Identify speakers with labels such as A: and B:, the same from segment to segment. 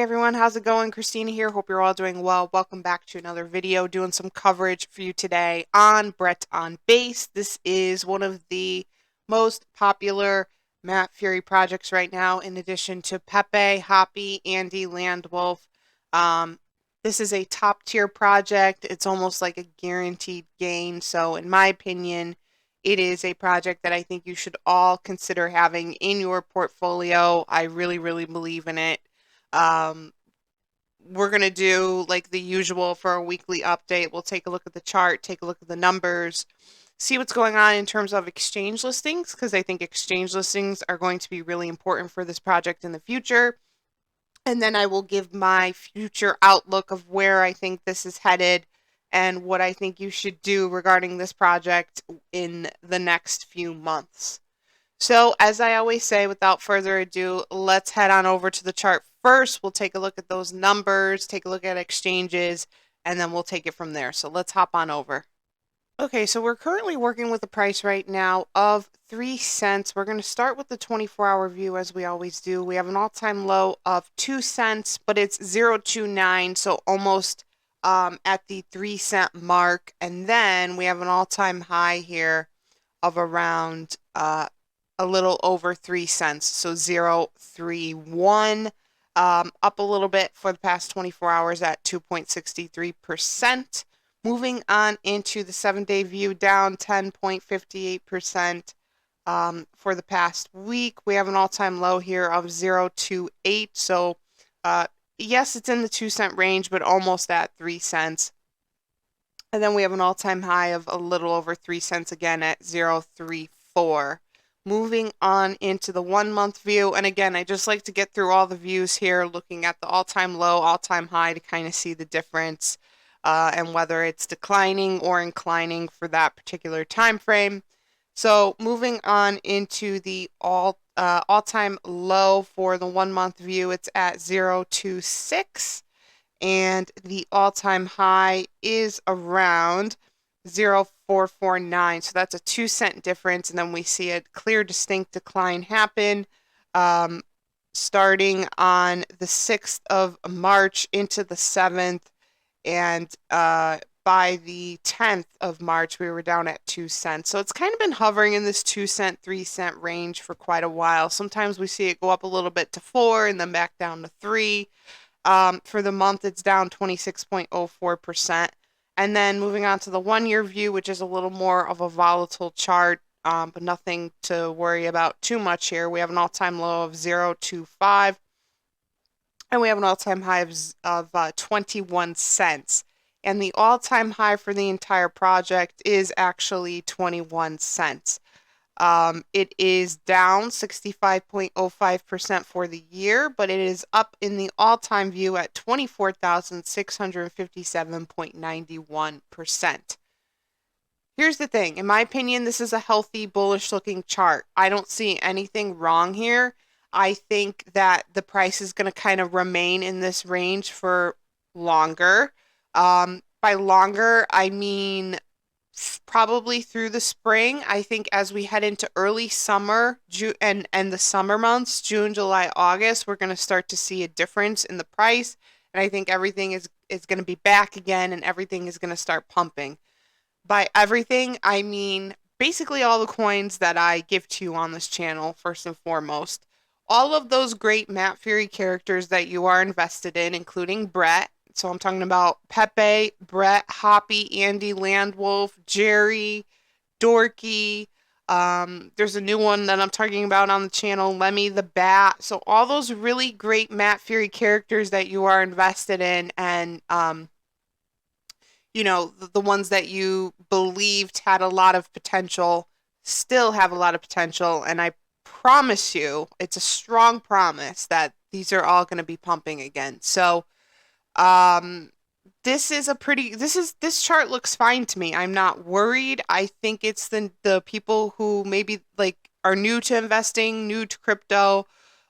A: everyone, how's it going? Christina here. Hope you're all doing well. Welcome back to another video doing some coverage for you today on Brett on Base. This is one of the most popular Matt Fury projects right now, in addition to Pepe, Hoppy, Andy, Landwolf. This is a top tier project. It's almost like a guaranteed gain. So in my opinion, it is a project that I think you should all consider having in your portfolio. I really, really believe in it. Um, we're going to do like the usual for a weekly update. We'll take a look at the chart, take a look at the numbers, see what's going on in terms of exchange listings, because I think exchange listings are going to be really important for this project in the future. And then I will give my future outlook of where I think this is headed and what I think you should do regarding this project in the next few months. So, as I always say, without further ado, let's head on over to the chart first. We'll take a look at those numbers, take a look at exchanges, and then we'll take it from there. So let's hop on over. Okay, so we're currently working with a price right now of 3 cents. We're going to start with the 24-hour view as we always do. We have an all-time low of 2 cents, but it's 0.29, so almost at the 3 cent mark. And then we have an all-time high here of around a little over 3 cents, so 0.31, up a little bit for the past 24 hours at 2.63%. Moving on into the 7-day view, down 10.58% for the past week. We have an all-time low here of 0.28, so yes, it's in the 2 cent range, but almost at 3 cents. And then we have an all-time high of a little over 3 cents again at 0.34. Moving on into the 1 month view, and again, I just like to get through all the views here, looking at the all-time low, all-time high to kind of see the difference and whether it's declining or inclining for that particular time frame. So moving on into the all-time low for the 1 month view, it's at 0.26, and the all-time high is around 0.449. So that's a 2 cent difference, and then we see a clear, distinct decline happen starting on the 6th of March into the 7th, and by the 10th of March, we were down at 2 cents. So it's kind of been hovering in this 2 cent, 3 cent range for quite a while. Sometimes we see it go up a little bit to 4 and then back down to 3. For the month, it's down 26.04%. And then moving on to the 1 year view, which is a little more of a volatile chart, but nothing to worry about too much here. We have an all-time low of 0.25. And we have an all-time high of 21 cents. And the all-time high for the entire project is actually 21 cents. It is down 65.05% for the year, but it is up in the all-time view at 24,657.91%. Here's the thing. In my opinion, this is a healthy, bullish-looking chart. I don't see anything wrong here. I think that the price is going to kind of remain in this range for longer. By longer, I mean probably through the spring. I think as we head into early summer, and the summer months, June, July, August, we're going to start to see a difference in the price. And I think everything is going to be back again, and everything is going to start pumping. By everything, I mean basically all the coins that I give to you on this channel, first and foremost. All of those great Matt Fury characters that you are invested in, including Brett. So I'm talking about Pepe, Brett, Hoppy, Andy, Landwolf, Jerry, Dorky. There's a new one that I'm talking about on the channel, Lemmy the Bat. So all those really great Matt Fury characters that you are invested in, and you know, the ones that you believed had a lot of potential, still have a lot of potential, and I promise you, it's a strong promise that these are all going to be pumping again. So this chart looks fine to me. I'm not worried. I think it's the people who maybe like are new to investing, new to crypto,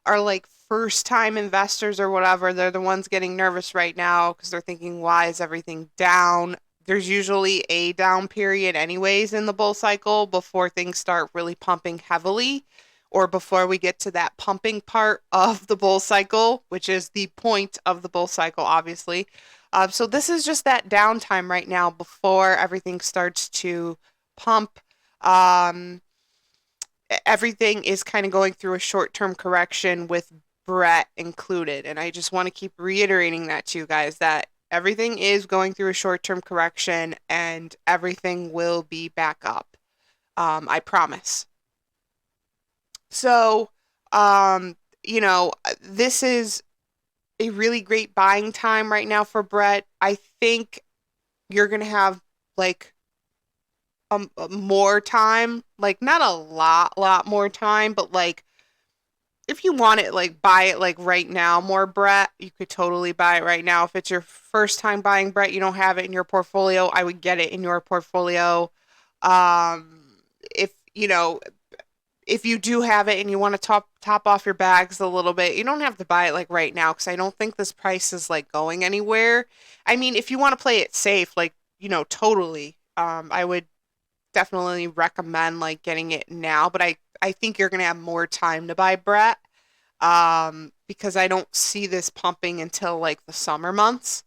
A: are like first time investors or whatever. They're the ones getting nervous right now because they're thinking, why is everything down? There's usually a down period anyways in the bull cycle before things start really pumping heavily, or before we get to that pumping part of the bull cycle, which is the point of the bull cycle, obviously. So this is just that downtime right now before everything starts to pump. Um, Everything is kind of going through a short-term correction with Brett included. And I just want to keep reiterating that to you guys that everything is going through a short-term correction and everything will be back up. I promise. So, um, this is a really great buying time right now for Brett. I think you're gonna have like more time, like not a lot more time, but like if you want it, like buy it like right now, more Brett, you could totally buy it right now. If it's your first time buying Brett, you don't have it in your portfolio, I would get it in your portfolio. If if you do have it and you want to top off your bags a little bit, you don't have to buy it like right now because I don't think this price is like going anywhere. I mean, if you want to play it safe, like, totally, I would definitely recommend like getting it now, but I think you're gonna have more time to buy Brett because I don't see this pumping until like the summer months.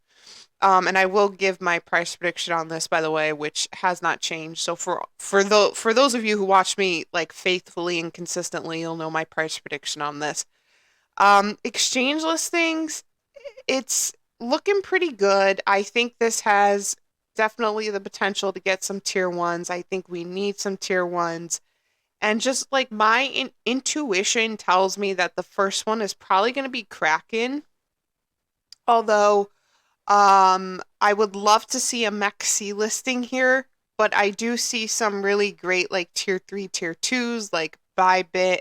A: And I will give my price prediction on this, by the way, which has not changed. So for those of you who watch me like faithfully and consistently, you'll know my price prediction on this. Exchange listings, it's looking pretty good. I think this has definitely the potential to get some tier ones. I think we need some tier ones. And just like my intuition tells me that the first one is probably going to be Kraken. Although I would love to see a Mech C listing here, but I do see some really great like tier three, tier twos, like Bybit.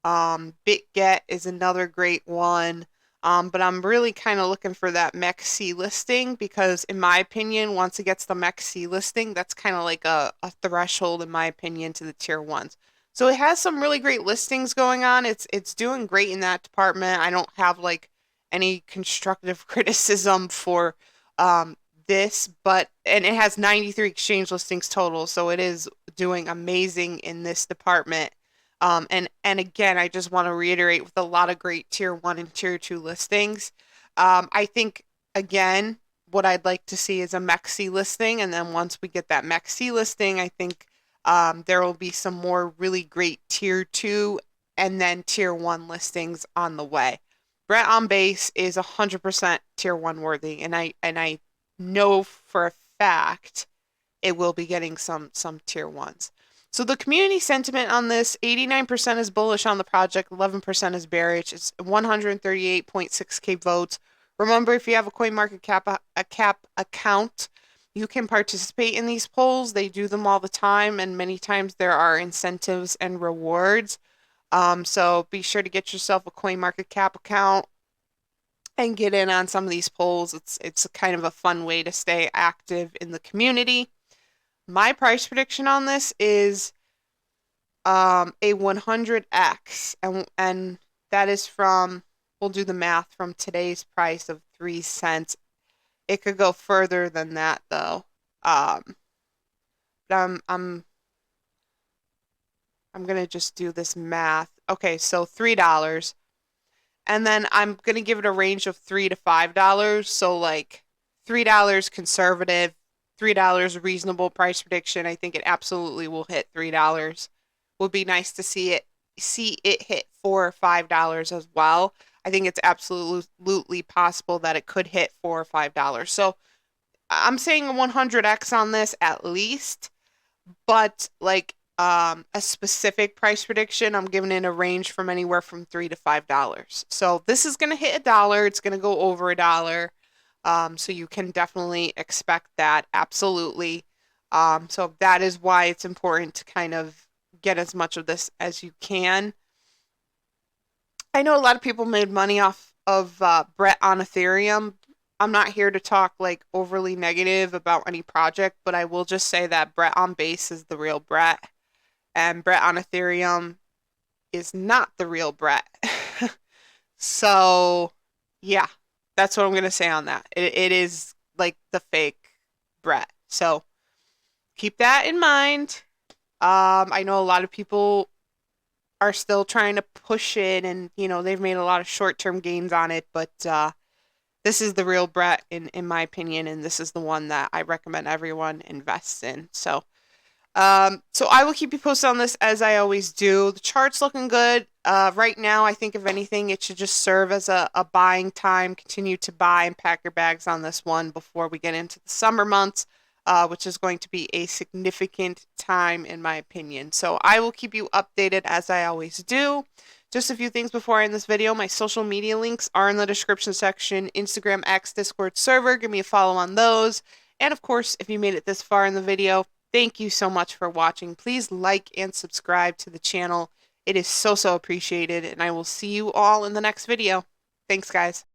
A: BitGet is another great one. But I'm really kind of looking for that Mech C listing because, in my opinion, once it gets the Mech C listing, that's kind of like a threshold, in my opinion, to the tier ones. So it has some really great listings going on. It's doing great in that department. I don't have like any constructive criticism for um, this, but and it has 93 exchange listings total, so it is doing amazing in this department. And again, I just want to reiterate with a lot of great tier one and tier two listings. I think again, what I'd like to see is a Mexi listing, and then once we get that Mexi listing, I think there will be some more really great tier two and then tier one listings on the way. Brett on base is 100% tier one worthy, and I know for a fact it will be getting some tier ones. So the community sentiment on this, 89% is bullish on the project, 11% is bearish. It's 138.6K votes. Remember, if you have a CoinMarketCap a cap account, you can participate in these polls. They do them all the time, and many times there are incentives and rewards. So be sure to get yourself a CoinMarketCap account and get in on some of these polls. It's a kind of a fun way to stay active in the community. My price prediction on this is a 100x, and that is from, we'll do the math from today's price of 3 cents. It could go further than that though. But I'm gonna just do this math. Okay, so $3. And then I'm gonna give it a range of $3 to $5. So like $3 conservative, $3 reasonable price prediction. I think it absolutely will hit $3. Would be nice to see it hit $4 or $5 as well. I think it's absolutely possible that it could hit $4 or $5. So I'm saying a 100x on this at least, but like a specific price prediction, I'm giving it a range from anywhere from $3 to $5. So this is gonna hit $1. It's gonna go over $1. So you can definitely expect that, absolutely. So that is why it's important to kind of get as much of this as you can. I know a lot of people made money off of Brett on Ethereum. I'm not here to talk like overly negative about any project, but I will just say that Brett on Base is the real Brett, and Brett on Ethereum is not the real Brett. So, yeah, that's what I'm gonna say on that. It is like the fake Brett. So keep that in mind. I know a lot of people are still trying to push it, and they've made a lot of short-term gains on it, but this is the real Brett in my opinion, and this is the one that I recommend everyone invests in. So I will keep you posted on this as I always do. The chart's looking good. Right now, I think if anything, it should just serve as a buying time. Continue to buy and pack your bags on this one before we get into the summer months, which is going to be a significant time in my opinion. So I will keep you updated as I always do. Just a few things before I end this video. My social media links are in the description section. Instagram, X, Discord server. Give me a follow on those. And of course, if you made it this far in the video, thank you so much for watching. Please like and subscribe to the channel. It is so appreciated, and I will see you all in the next video. Thanks, guys.